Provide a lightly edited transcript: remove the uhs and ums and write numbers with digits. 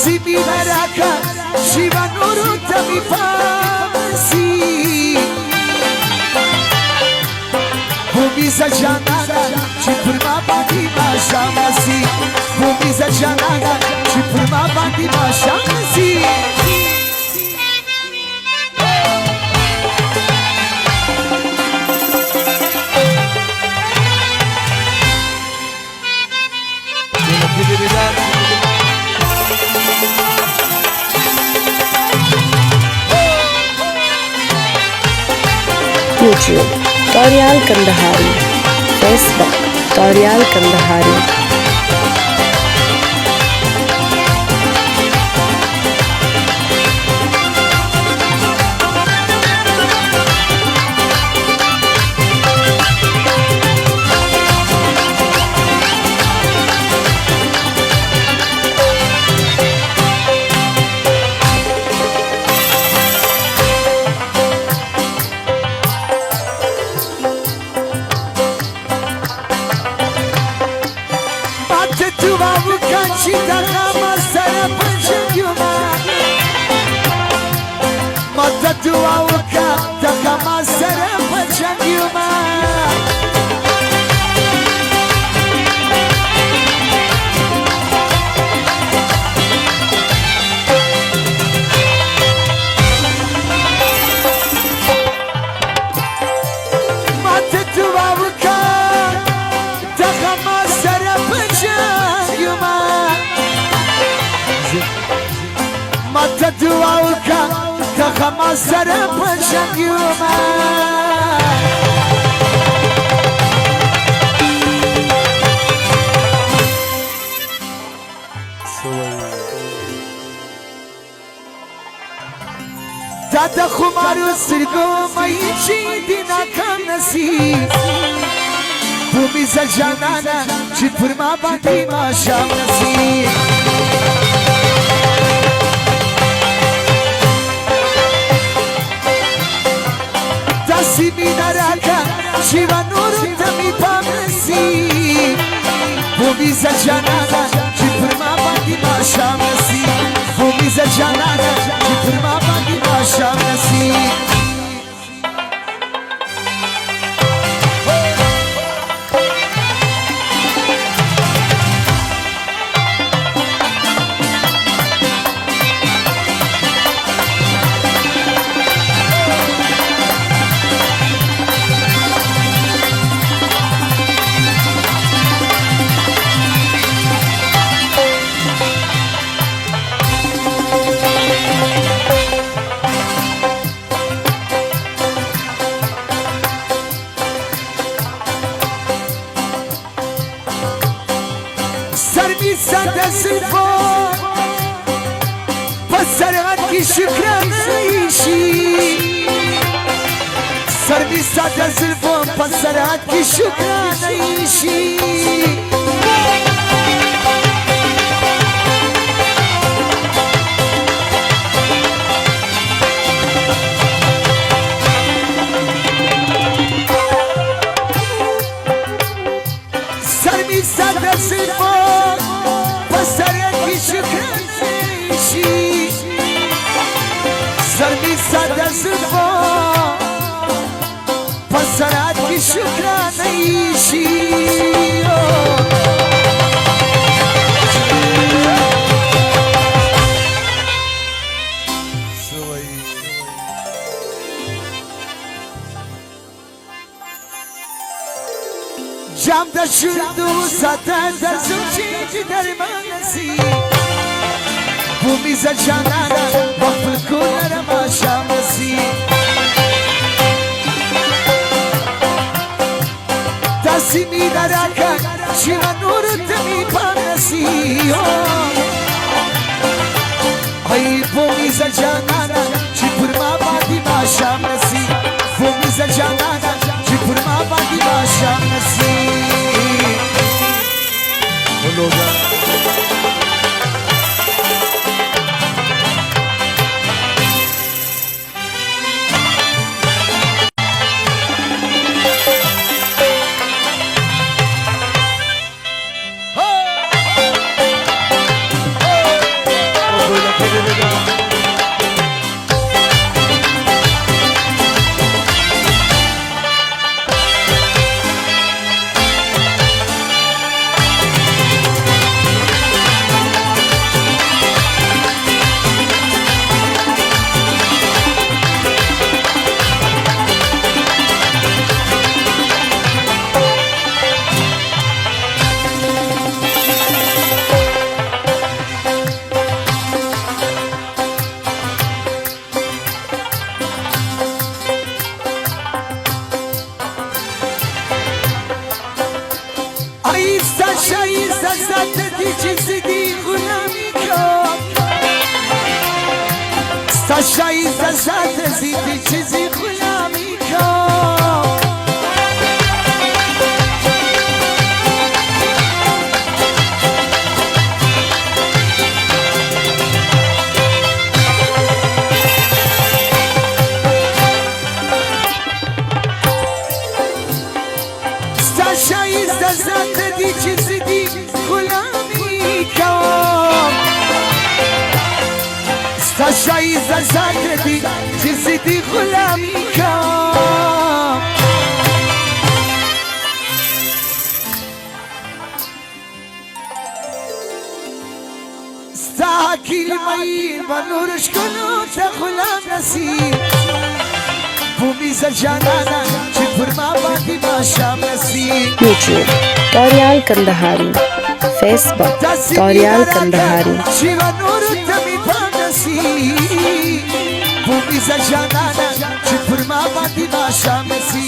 دستی می برکن شیوه نورو تمی پاسی بومیزه جانانا چی پر ما باندی ما شامسی بومیزه جانانا چی پر ما باندی ما شامسی YouTube Torial Kandahari, Facebook Torial Kandahari. خما سر پشنگ اومد دادا خمارو سرگو مایی چی دینا کم نسی بومیزه جانانا چی پر ما باندی ما شام نسی دستی می نرکن شیوه نورو تمی پامسی بومیزه جانانا چی پر ما باندی ما شام نسی بومیزه جانانا چی پر ما باندی ما شام نسی سرمی ساده زلفون پسرات کی شکرانه ایشی سرمی ساده زلفون پسرات کی شکرانه ایشی سرمی ساده زلفون پسرات کی شکرانه ایشی جام در شردو ساته در زوجی در منسی بومیزه جانانا وقت کنر ما شامسی دستی می درکن شیوه نورو تمی پانسی ای بومیزه جانانا چی پر ما باندی ما شامسی بومیزه جانانا چی پر ما باندی ما شامسی دی چیزی غلامی کن ستا شایسته ذات زیدی چیزی غلامی کن شایسته ذات دی چیزی دی غلامی کن ستا شایسته ذات دی چیزی دی غلامی کن ستا کلمه‌ای با نورش کنو تا غلام نسی بومیز جانانا چی پر ما باندی ماشام نسی YouTube Torial Kandahari Facebook Torial Kandahari شیوا نور تمی پانسی بومیز جانانا چی پر ما باندی ماشام نسی